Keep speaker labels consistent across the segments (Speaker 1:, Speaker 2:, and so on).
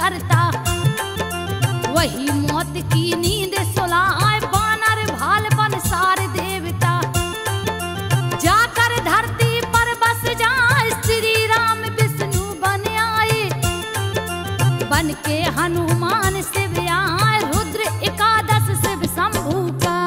Speaker 1: धरता। वही मौत की नींद सुलाए बानर भाल बन सार देवता। जाकर धरती पर बस जाए श्री राम विष्णु बन आए। बन के हनुमान शिव आए रुद्र एकादश शिव शंभू का।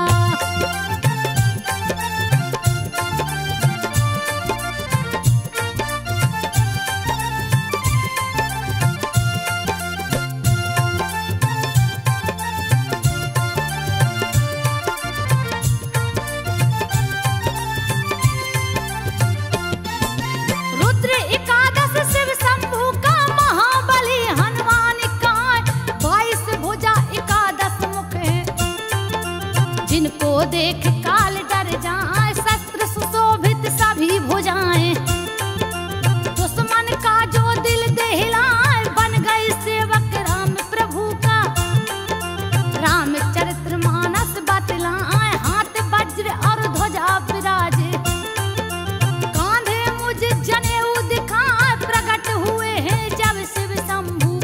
Speaker 1: जिनको देख काल डर जाए शस्त्र सुशोभित सभी भुजाएं। दुश्मन का जो दिल दहलाए बन गए सेवक राम प्रभु का। रामचरित्र मानस बतलाए हाथ वज्र और ध्वजा विराजे। कांधे मुझ जनेऊ दिखाए प्रकट हुए हैं जब शिव शंभू।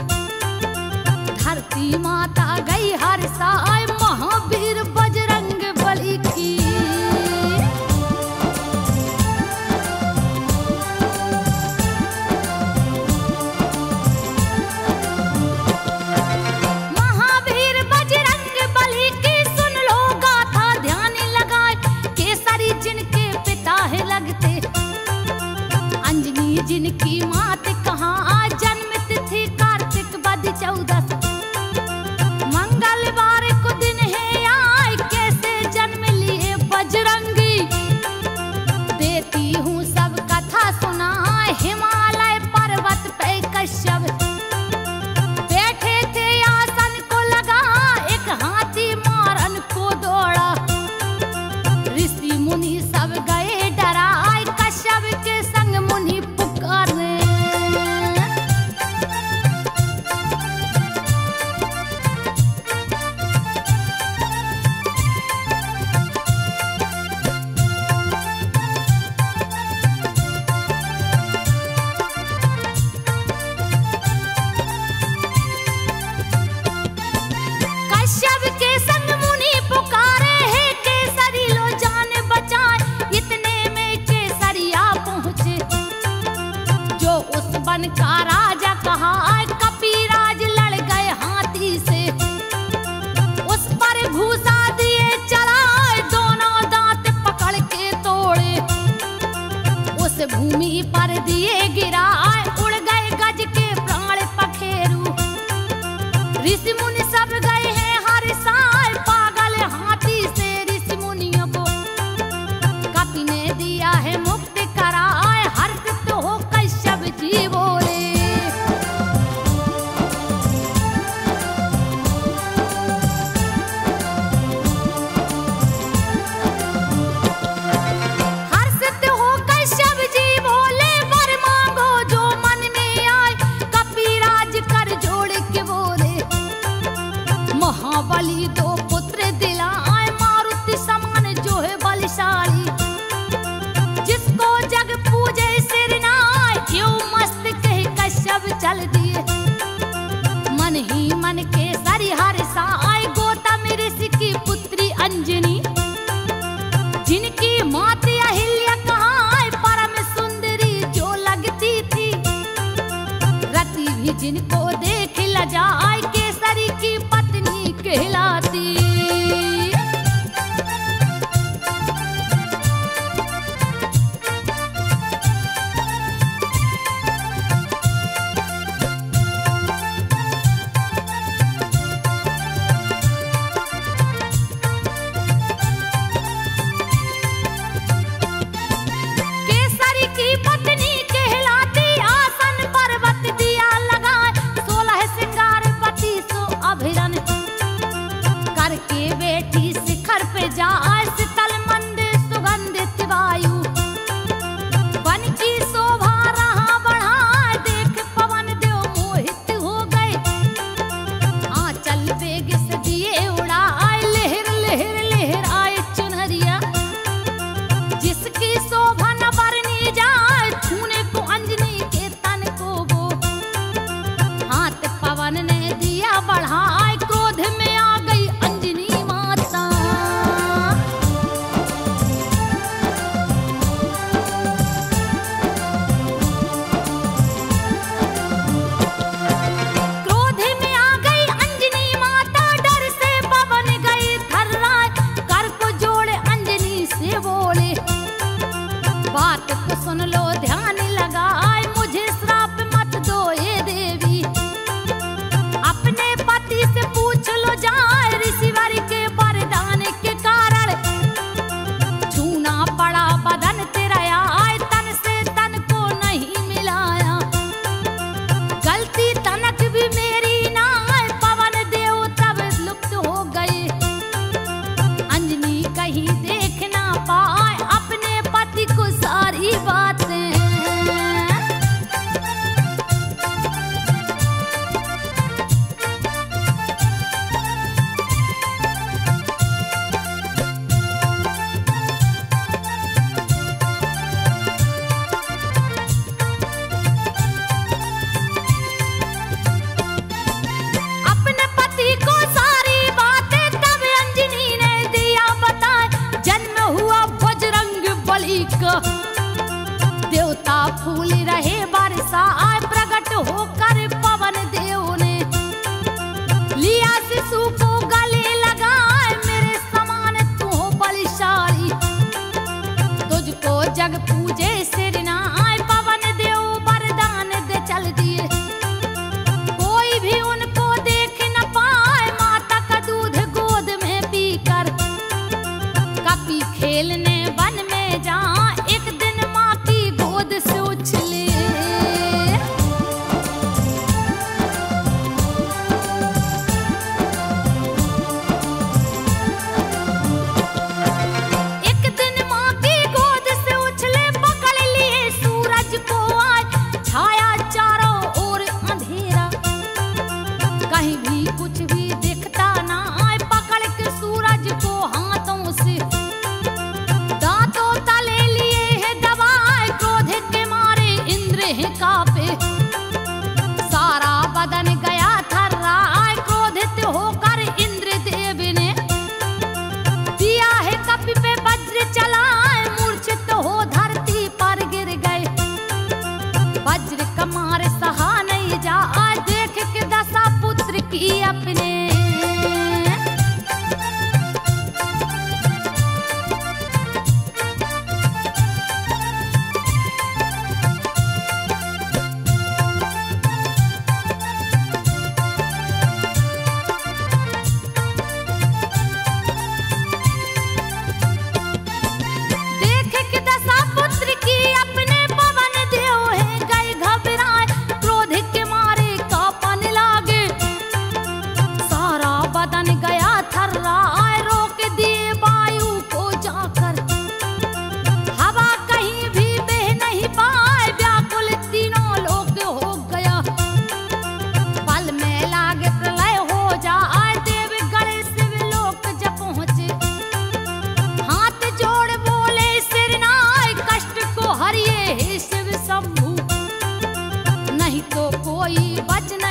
Speaker 1: धरती माता गई हर्षाए महावीर बजरंग बली की। महावीर बजरंग बली की सुन लो गाथा ध्यान लगाए। केसरी जिनके पिता है लगते अंजनी जिनकी मात कहाँ। जन्म तिथि कार्तिक वद 14। मंगलवार को दिन है आए कैसे जन्म लिए बजरंगी। देती हूँ सब कथा सुनाए हिमालय पर्वत पे कश्यप। बैठे थे आसन को लगा एक हाथी मारन को दौड़ा। ऋषि मुनि सब गए डराए कश्यप के संग मुनि पुकारे। कश्यप के संग मुनि पुकारे हैं केसरी लो जान बचाए। इतने में केसरिया पहुँचे जो उस वन का राजा कहा। कपिराज लड़ गए हाथी से उस पर घूसा दिए चलाए। दोनों दांत पकड़ के तोड़े उस भूमि पर दिए गिराए। उड़ गए गज के प्राण पखेरु। ऋषि मुनि सब गए हैं हर्षाए पागल हाथी से ऋषि मुनियों को। कपि ने दिया है मुक्ति कराए हर्षित हो कश्यप जी बोले। हर्षित हो कश्यप जी बोले वर मांगो जो मन में आए। कपिराज कर जोड़ के बोले महाबली दो पुत्र दिलाए। मारुति समान जो है बलशाली जिसको जग पूजे सिर नाय। क्यों मस्त कह कश्यप चल दिए मन ही मन के सरी हर्षाए। गौतम ऋषि की पुत्री अंजनी जिनकी मात अहिल्या कहाँ। परम सुंदरी जो लगती थी रति भी जिनको देख लजाए। केसरी की पत्नी कहलाती। केसरी की पत्नी कहलाती। आसन पर्वत दिया लगाए 16 श्रृंगार 3200 अभिरन।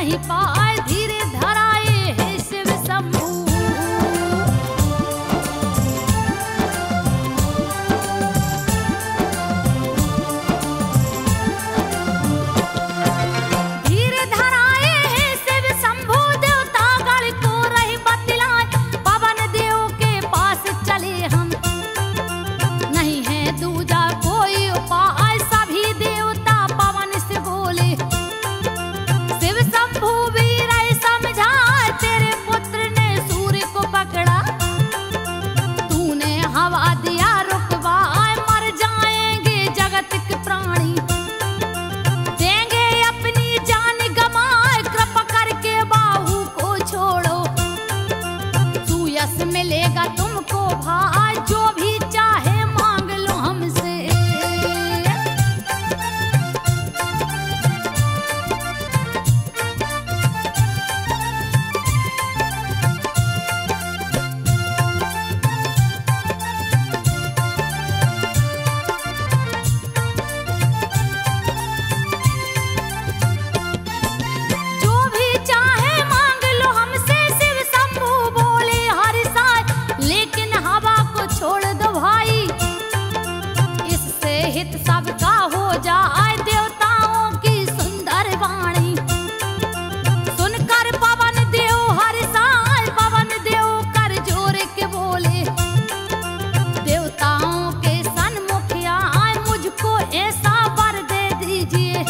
Speaker 1: नहीं पाए धीरे धराए हे शिव शंभू। धीरे धराए हे शिव शंभू देवता गण को रही बतलाए पवन देव के पास चले हम नहीं है दूजा कोई उपाय सभी देवता पवन से बोले शिव शंभू वीर समझा तेरे पुत्र ने सूर्य को पकड़ा तूने हवा दिया रुकवाए मर जाएंगे जगत के प्राणी देंगे अपनी जान गमाए कृपा करके बाहु को छोड़ो सुयस मिलेगा तुमको भाई जो भी चाहे मांग लो हमसे। जो भी चाहे मांग लो हमसे शिव शंभू बोले हर साल लेकिन हवा को छोड़ दो भाई इससे हित सबका हो जाए देवताओं की सुंदर वाणी सुनकर पवन देव हर साल पवन देव कर जोर के बोले देवताओं के सन्मुख आए मुझको ऐसा वर दे दीजिए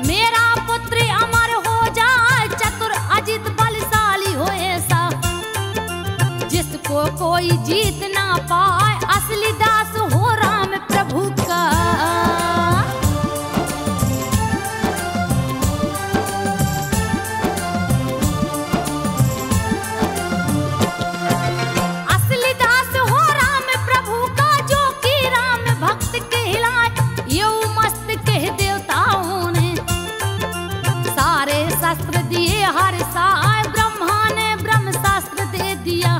Speaker 1: मेरा पुत्र अमर हो जाए चतुर अजित बलशाली हो ऐसा जिसको कोई जीत ना पाए असली दास हो राम प्रभु का। असली दास हो राम प्रभु का जो कि राम भक्त कहलाए यो मस्त कह देवताओं ने सारे शस्त्र दिए हर साय ब्रह्मा ने ब्रह्म शास्त्र दे दिया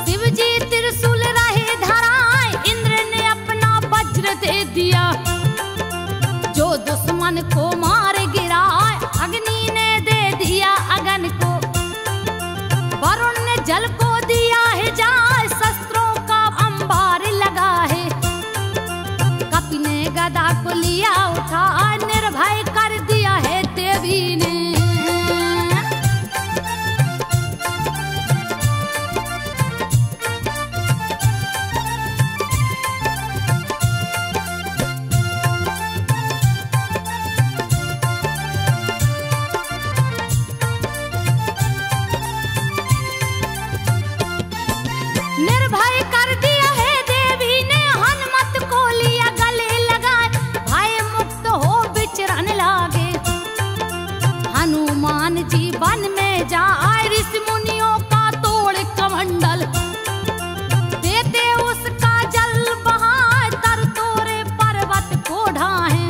Speaker 1: शिव जी त्रिशूल रहे धराए इंद्र ने अपना वज्र दे दिया जो दुश्मन को मार गिराए अग्नि ने दे दिया अगन को वरुण ने जल को दिया है जाए शस्त्रों का अंबार लगा है कपि ने गदा को लिया उठा निर्भय कर दिया है देवी ने। निर्भय कर दिया है देवी ने हनुमत को लिया गले लगाए भय मुक्त हो विचरण लागे हनुमान जी वन में जाए ऋषि मुनियों का तोड़ कमंडल देते उसका जल बहाए तर तोरे पर्वत को ढाहे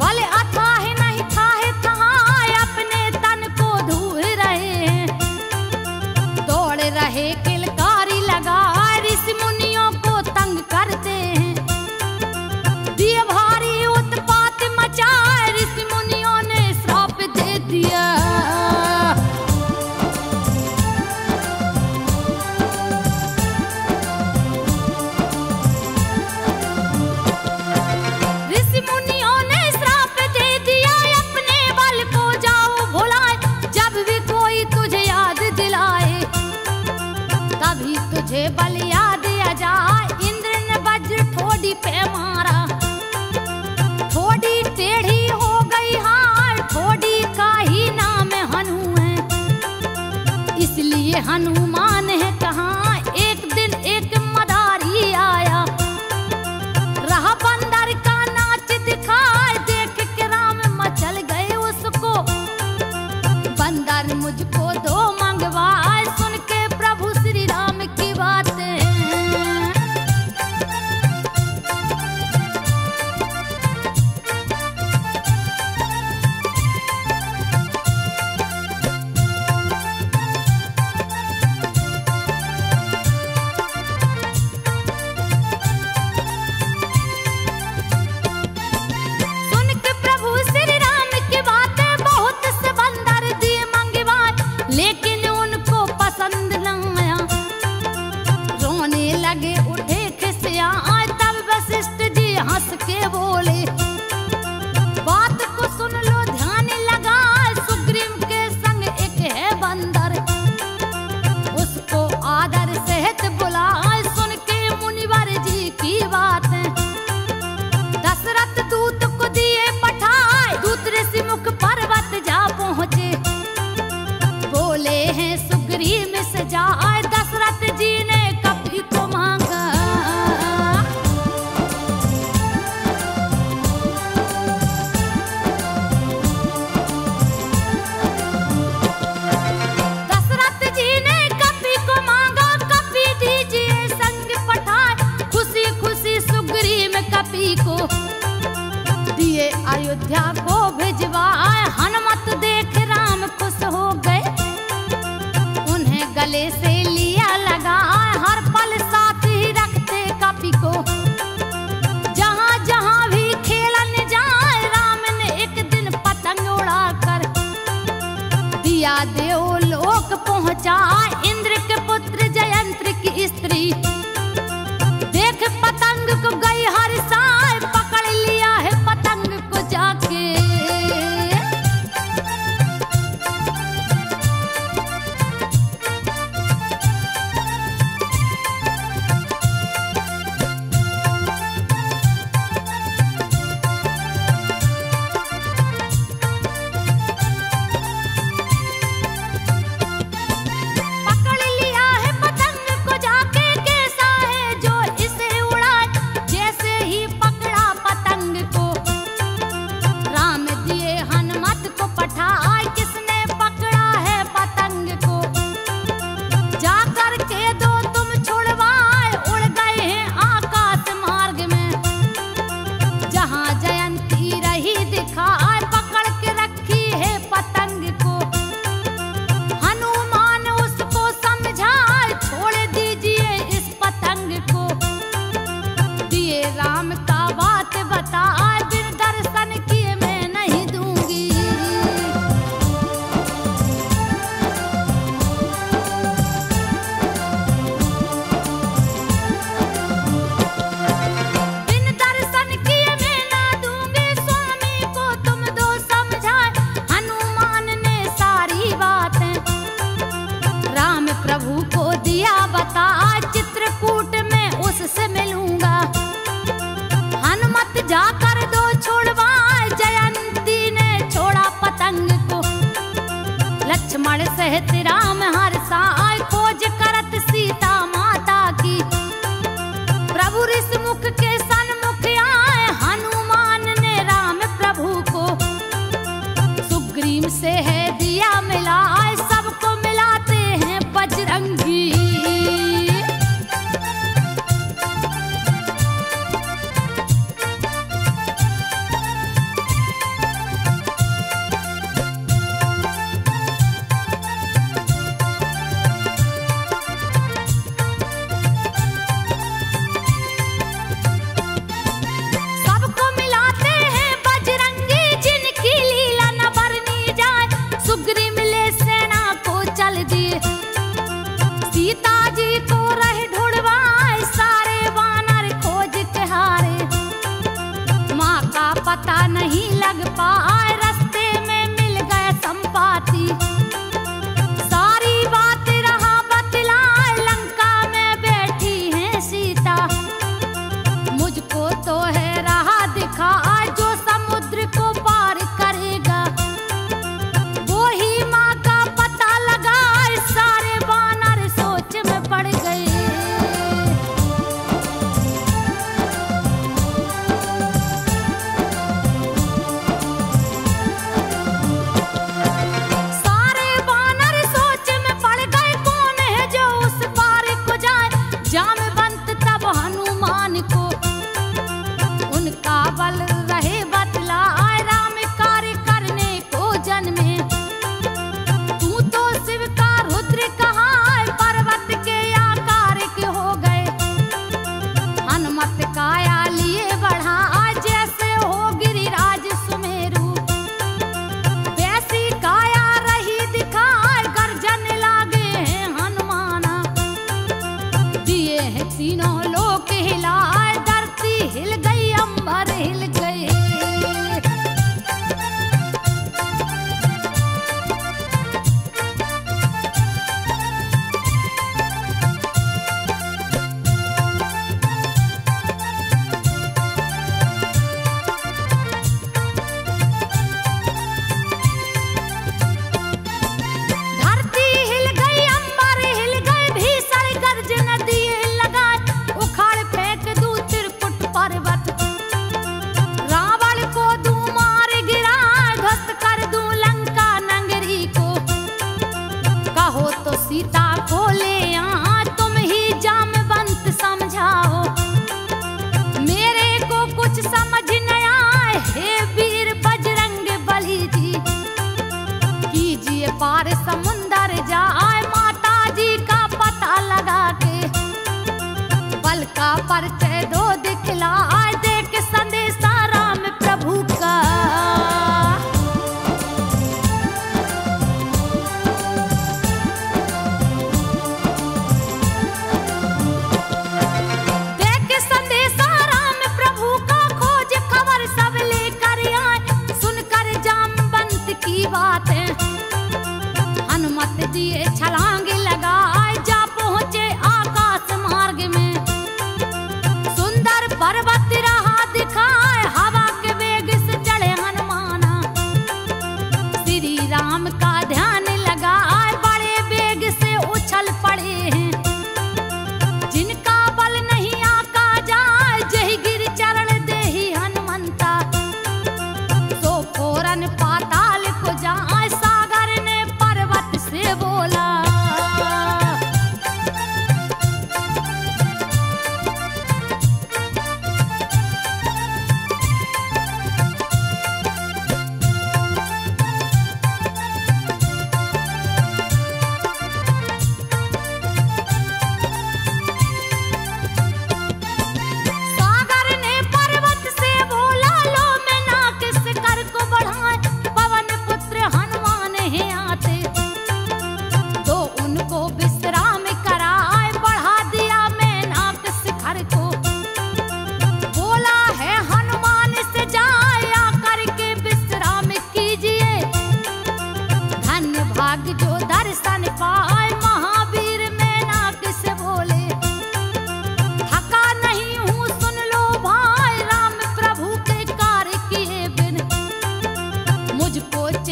Speaker 1: बल अथाह नहीं थाहे थहाए अपने तन को धूल रहे हैं दौड़ रहे किलकारी लगा ऋषि मुनियों को तंग करते हैं दिए भारी उत्पात मचाए ऋषि मुनियों ने श्राप दे दिया। भिजवाए। हनुमत देख राम खुश हो गए, उन्हें गले से लिया लगाए। हर पल साथ ही रखते कपि को, जहाँ जहाँ भी खेलन जाए। राम ने एक दिन पतंग उड़ाकर दिया देवलोक पहुँचा। इंद्र के पुत्र जयंत्र की स्त्री देख पतंग को गई हर्षाए, पकड़ लिया है पतंग को जाके। पकड़ लिया है पतंग को जाके, कैसा है जो इसे उड़ाए। जैसे ही पकड़ा पतंग को, राम दिए हनुमत को पठाए। किसने पकड़ा है पतंग को, जा कर के दो तुम छुड़वाए। उड़ गए हैं आकाश मार्ग में, जहाँ जयंती रही दिखाए। पकड़ के रखी है पतंग को, हनुमान उसको समझाए। छोड़ दीजिए इस पतंग को, दिए राम का बात बताए। बिन दर्शन किए मैं नहीं दूंगी। बिन दर्शन किए मैं ना दूंगी, स्वामी को तुम दो समझाए। हनुमान ने सारी बातें राम प्रभु को दिया बता। चित्रकूट में उससे मिलूंगा, हनुमत जाकर दो छुड़वाए। जयंती ने छोड़ा पतंग को, लक्ष्मण सहित राम हर्षाए। खोज करत सीता माता की, प्रभु ऋषिमुख के सन्मुख आए। हनुमान ने राम प्रभु को सुग्रीव से है दिया मिलाए। सबको मिलाते हैं बजरंगी। सबको मिलाते हैं बजरंगी, जिनकी लीला न बरनी जाए।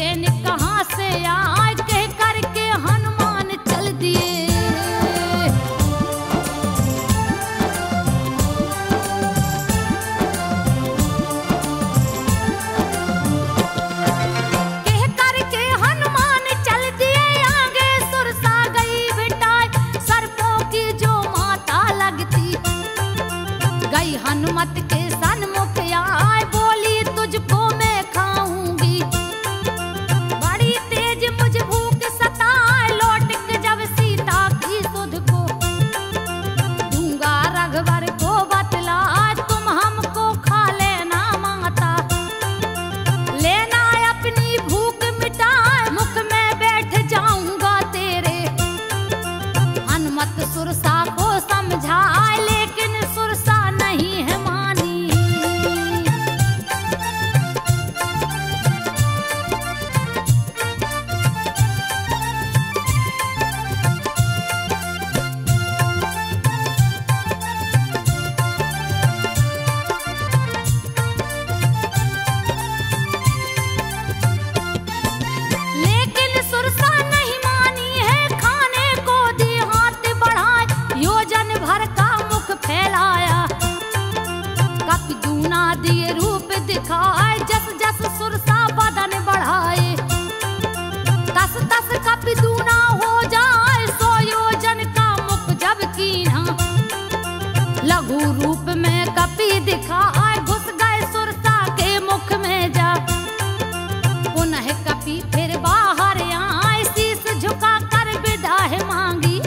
Speaker 1: चैन कहाँ से आए, कह करके हनुमान चल दिए। कह करके हनुमान चल दिए, आगे सुरसा गई बिटाए, सर्पों की जो माता लगती। गई हनुमत के सन्मुख आए, बोली तुझको मैं खाऊंगी। बड़ी तेज मुझ भूख सताए, लौट के जब सीता की सुध को दूंगा रघुवर को बतला, तुम हमको खा लेना माता। लेना अपनी भूख मिटाए, मुख में बैठ जाऊंगा तेरे। हनुमत सुरसा को समझाए, लेकिन सुरसा नहीं है मानी। लेकिन सुरसा नहीं मानी है, खाने को दी हाथ बढ़ाए, योजन भर का मुख फैलाया। कपि दूना दिए रूप दिखाए, जस जस सुरसा बदन बढ़ाए। तस तस कपि दूना हो जाए, 100 योजन का मुख जब कीन्हा। लघु रूप में कपि दिखाए, घुस गए सुरसा के मुख में जा। पुनः कपि फिर बाहर आए, शीस झुका कर विदाई मांगी।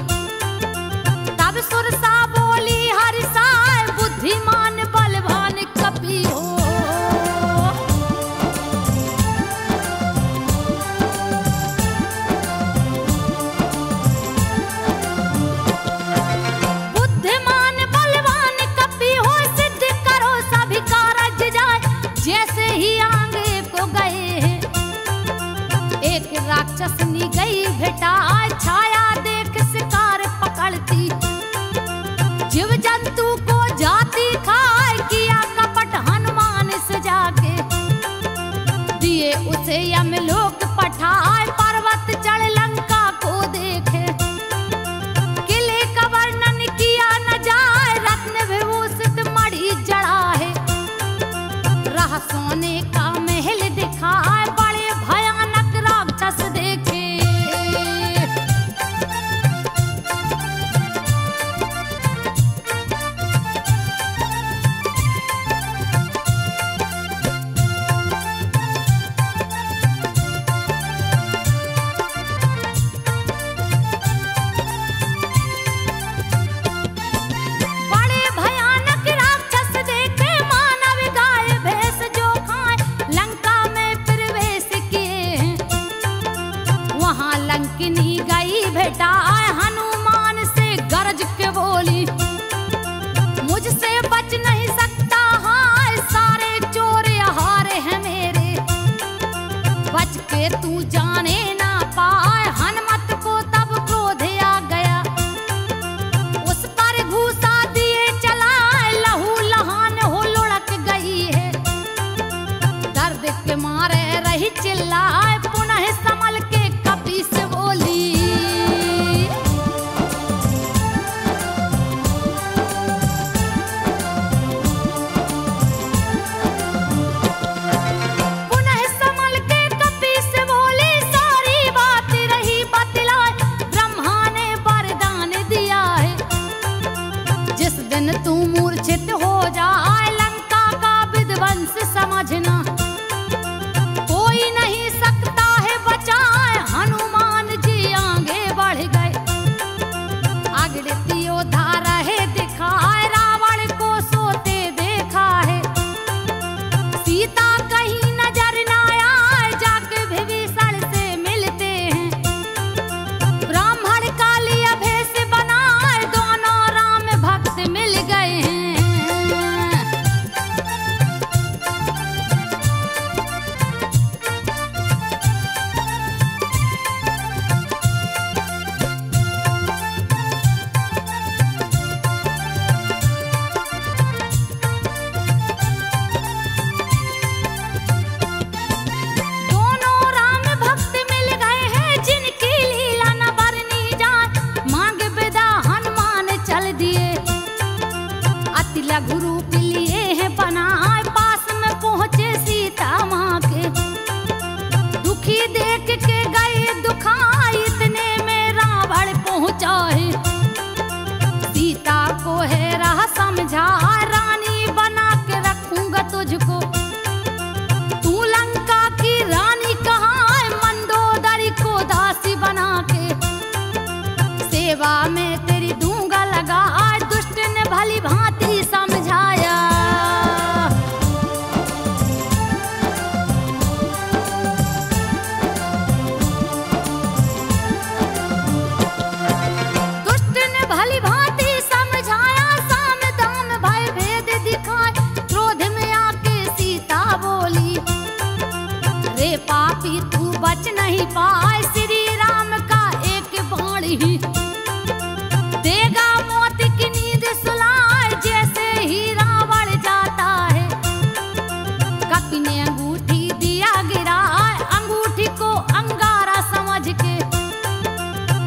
Speaker 1: तब सुरसा बोली हरिसाए, बुद्धिमान बलवान कपि हो। बुद्धिमान बलवान कपि हो, सिद्ध करो सभी कारज जाए। जैसे ही आगे को गए हैं, एक राक्षसनी गई भेटाए, छाया देख शिकार पकड़ती। जीव जंतु को जाती खाए, किया कपट हनुमान से जाके। दिए उसे यमलोक पठाए, पर्वत चढ़ लंका को देखे। किले का वर्णन किया न जाए, रत्न विभूषित मणि जड़ा है। रह सोने का महल दिखाए, बड़े भयानक राक्षस देखे। बड़े भयानक राक्षस देखे, मानव गाय भैंस जो खाए, लंका में प्रवेश किए। वहां लंकिनी गई भेटाए, हनुमान से गरज के बोली। मुझसे बच नहीं सकता हाय, सारे चोर हार हैं मेरे। बच के तू जाने ना पाए, हनुमत को तब क्रोध आ गया। उस पर घूसा दिए चलाए, लहू लहान हो लुढ़क गई है। दर्द के मारे रही चिल्लाए, पुनः संभल के कपि से बोली। पुनः संभल के कपि से बोली, सारी बात रही पापी तू बच नहीं पाए, श्री राम का एक बाण ही देगा मौत की नींद सुलाए, जैसे ही रावण जाता है। कपि ने अंगूठी दिया गिराए, अंगूठी को अंगारा समझ के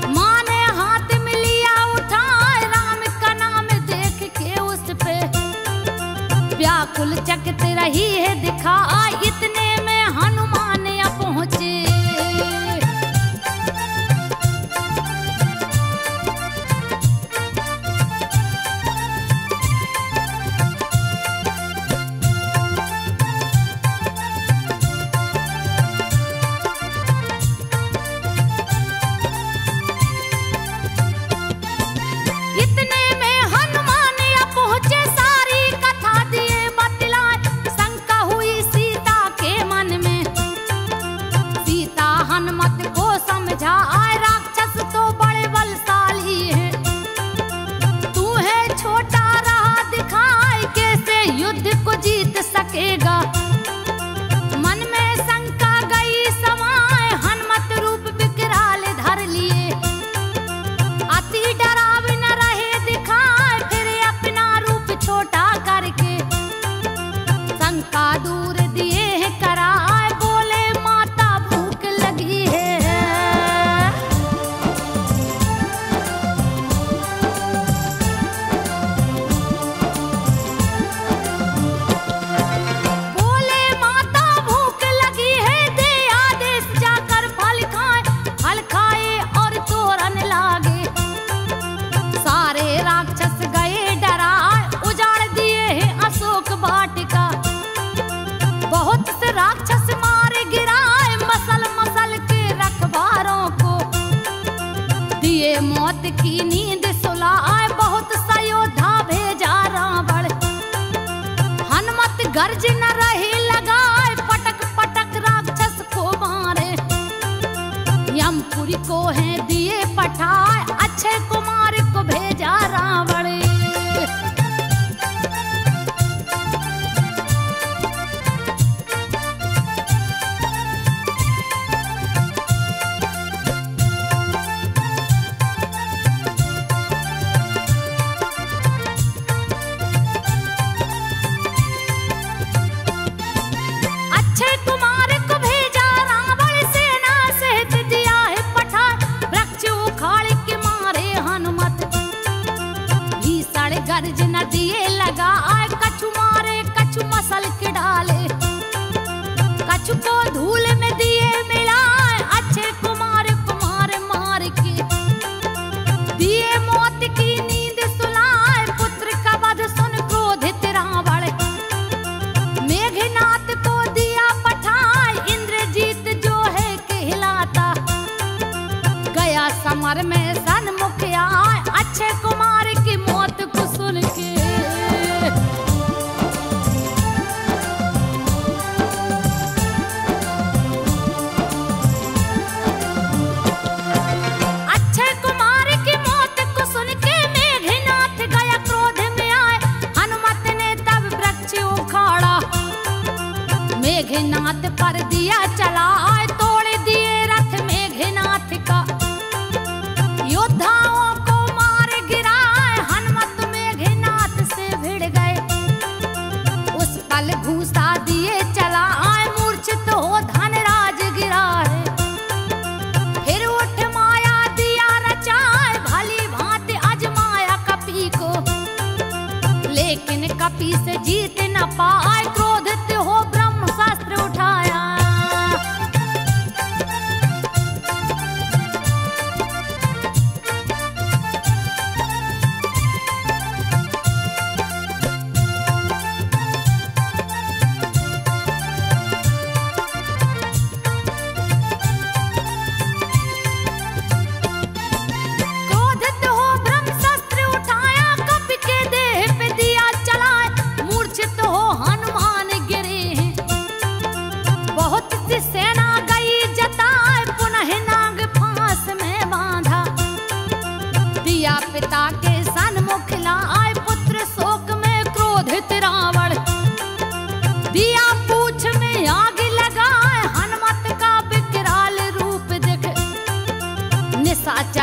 Speaker 1: माँ ने हाथ में लिया उठाए, राम का नाम देख के उस पे व्याकुल चकते रही है दिखाई, इतने में हनुमान आ पहुँचे। इतने में हनुमान आ पहुँचे, सारी कथा दिए बतलाए, शंका हुई सीता के मन में। सीता हनुमत को समझाए, राक्षस तो बड़े बलशाली है, तू है छोटा रहा दिखाए, कैसे युद्ध को जीत सकेगा। मन में शंका गई समाए, हनुमत रूप विकराल धर लिए, अति डराव न रहे दिखाए, फिर अपना रूप छोटा करके शंका दूर दिए है कराए, बोले माता भूख लगी है। बोले माता भूख लगी है, दे आदेश जाकर फल खाए और तोरन लागे। सारे राक्षस गए डराए, उजाड़ दिए हैं अशोक वाटिका, बहुत से राक्षस मारे गिराए, मसल मसल के रखवारों को दिए मौत की नींद सुलाए, बहुत सा योद्धा भेजा रावण, हनुमत गर्ज न रहे लगाए, पटक पटक राक्षस को मारे, यमपुरी को है दिए पठाए, अक्षय कुमार को भेजा रावण। अक्षय कुमार को भेजा रावण, सेना सहित दिया है पठा, वृक्ष उखाड़ के मारे हनुमत, भीषण गर्ज न दिए लगाए, कछु मारे कछु मसल के डाले, कछु को धूल में दिए मिलाए, अक्षय कुमार को मार के दिए मौत की नींद सुलाए, पुत्र का वध सुन क्रोधित रावण, मेघनाथ को दिया पठाए, इंद्रजीत जो है कहलाता, गया समर में सन्मुख आए, अक्षय कुमार की मौत को सुन के। अक्षय कुमार की मौत को सुन के मेघनाथ गया क्रोध में आए, हनुमत ने तब वृक्ष उखाड़ा, मेघनाथ पर दिया चलाए, तोड़ दिए रथ मेघनाथ का, योद्धाओं को मार गिराए, हनुमत मेघनाथ से भिड़ गए, उस पल घूसा दिए चलाए, मूर्छित हो धनराज गिरा है, फिर उठ माया दिया रचाए, भली भांति अजमाया कपि को, लेकिन कपि से जीत न पाए, क्रोधित हो ब्रह्मास्त्र उठाया।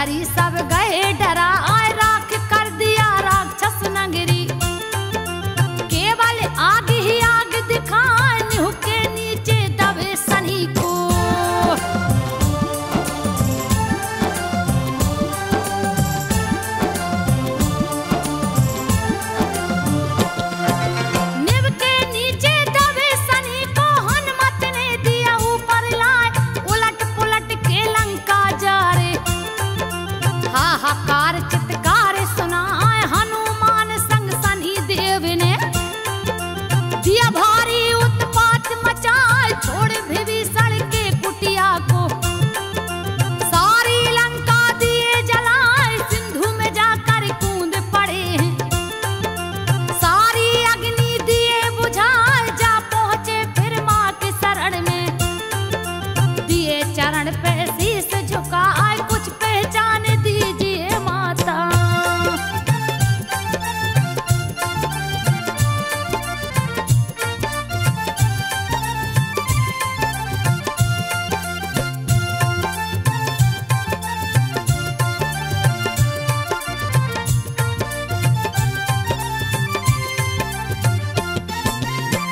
Speaker 1: पुजारी सब गए डरा, राख कर दिया राक्षस नगरी। केवल आग ही आग दिखाए, नींव के नीचे दबे शनि को। नींव के नीचे दबे शनि को हनुमत ने दिया ऊपर लाए, उलट पुलट के लंका जा रे। हाहाकार चित्कार सुनाए, हनुमान संग शनि देव ने दिया भारी उत्पात मचाए, छोड़ विभीषण के कुटिया को। सारी लंका दिए जलाए, सिंधु में जाकर कूद पड़े हैं। सारी अग्नि दिए बुझाए, जा पहुंचे फिर माँ के शरण में। दिए चरण पे शीश झुकाए, कुछ पहचान दीजिए माता।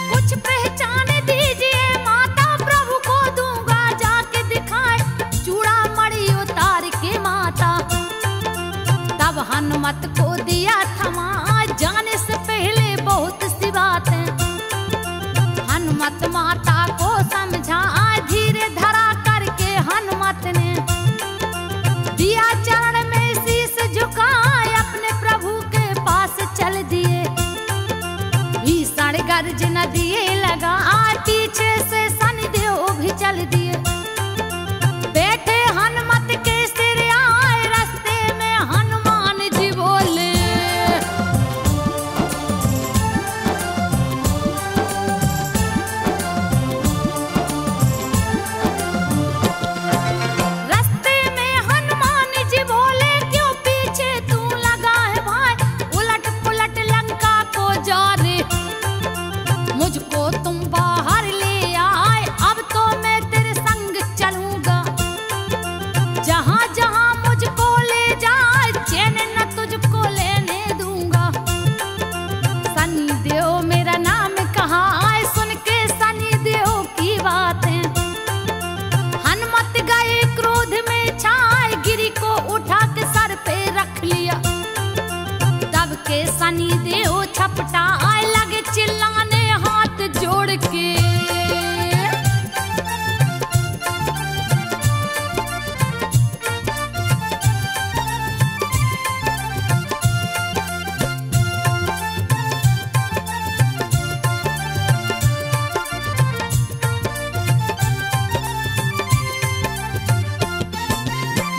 Speaker 1: कुछ पहचान दीजिए माता, प्रभु को दूंगा जाके दिखाए, चूड़ा मणि उतार के माता। तब हनुमत को दिया थमा, जाने से पहले बहुत सी बातें। हनुमत माता को समझा, धीरे धरा करके हनुमत ने दिया चरण में शीश झुकाए, अपने प्रभु के पास चल दिए। भीषण गर्जन दिए लगा, पीछे से शनिदेव भी चल दिए। बैठे हनुमत के सिर आए, रास्ते में हनुमान जी बोले। रास्ते में हनुमान जी बोले, क्यों पीछे तू लगा है भाई, उलट पुलट लंका को जा रे। मुझको तुम बाहर ले आए, अब तो मैं तेरे संग चलूंगा। जहां जहां मुझको ले जाए, चैन न तुझको लेने दूंगा। शनि देव मेरा नाम कहा, सुन के शनि देव की बातें। हनुमत गए क्रोध में छाए, गिरी को उठा के सर पे रख लिया। तब के शनि देव छपटाए लगे, चिल्लाने हाथ जोड़ के।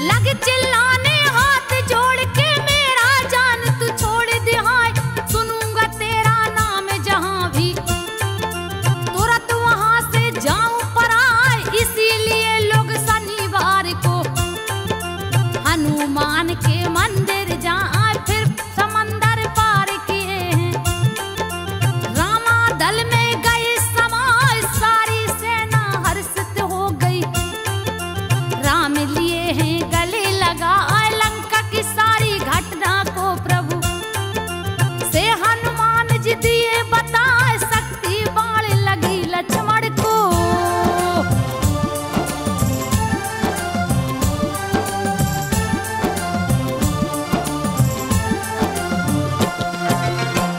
Speaker 1: लगे चिल्लाने हाथ जोड़ के, मेरा जान तू छोड़ दे हाय, सुनूंगा तेरा नाम जहां भी। तुरंत वहां से जाऊं पर आए, इसीलिए लोग शनिवार को हनुमान के मंदिर जाए, फिर समंदर पार किए हैं। रामा दल में गए समाए, सारी सेना हर्षित हो गई। राम लिए हैं गले लगा, लंका की सारी घटना को प्रभु से हनुमान जी दिए बताए। शक्ति बाण लगी लक्ष्मण को।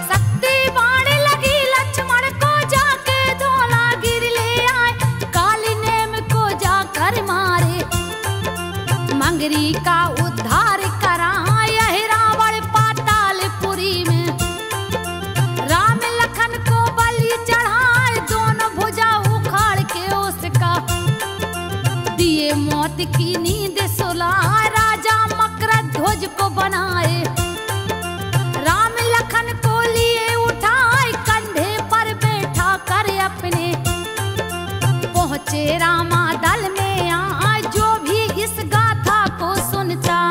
Speaker 1: शक्ति बाण लगी लक्ष्मण को, जाके धौला गिर ले आए, काली नेम को जाकर मारे। मंगरी का उद्धार करा, यह रावण पातालपुरी में। राम लखन को बलि चढ़ाए, दोनों भुजा उखाड़ के उसका। दिए मौत की नींद सुलाए, राजा मकरध्वज को बनाए। राम लखन को लिए उठाए, कंधे पर बैठा कर अपने। पहुंचे रामा दल में आए, जो भी इस गाथा को सुनता।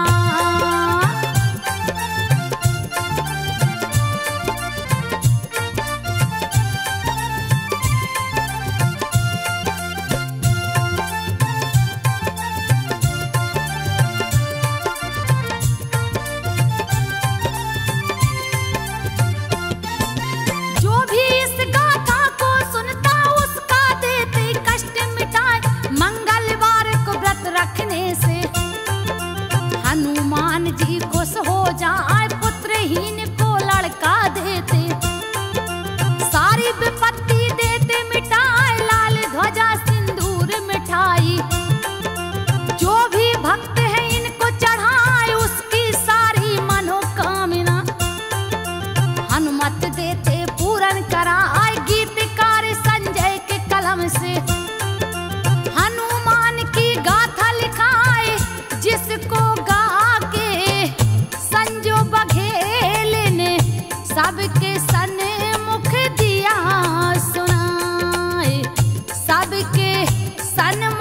Speaker 1: रखने से हनुमान जी खुश हो जाए, पुत्रहीन को लड़का देते, सारी विपत्ति देते मिटाए, लाल ध्वजा सिंदूर मिठाई। जो भी भक्त है इनको चढ़ाए, उसकी सारी मनोकामना हनुमत देते पूर्ण कराए। गीतकार संजय के कलम से हनुमान की गाथा लिखाए, जिसको गा के संजो बघेल ने सबके सन्मुख दिया सुनाए, सबके सन्मुख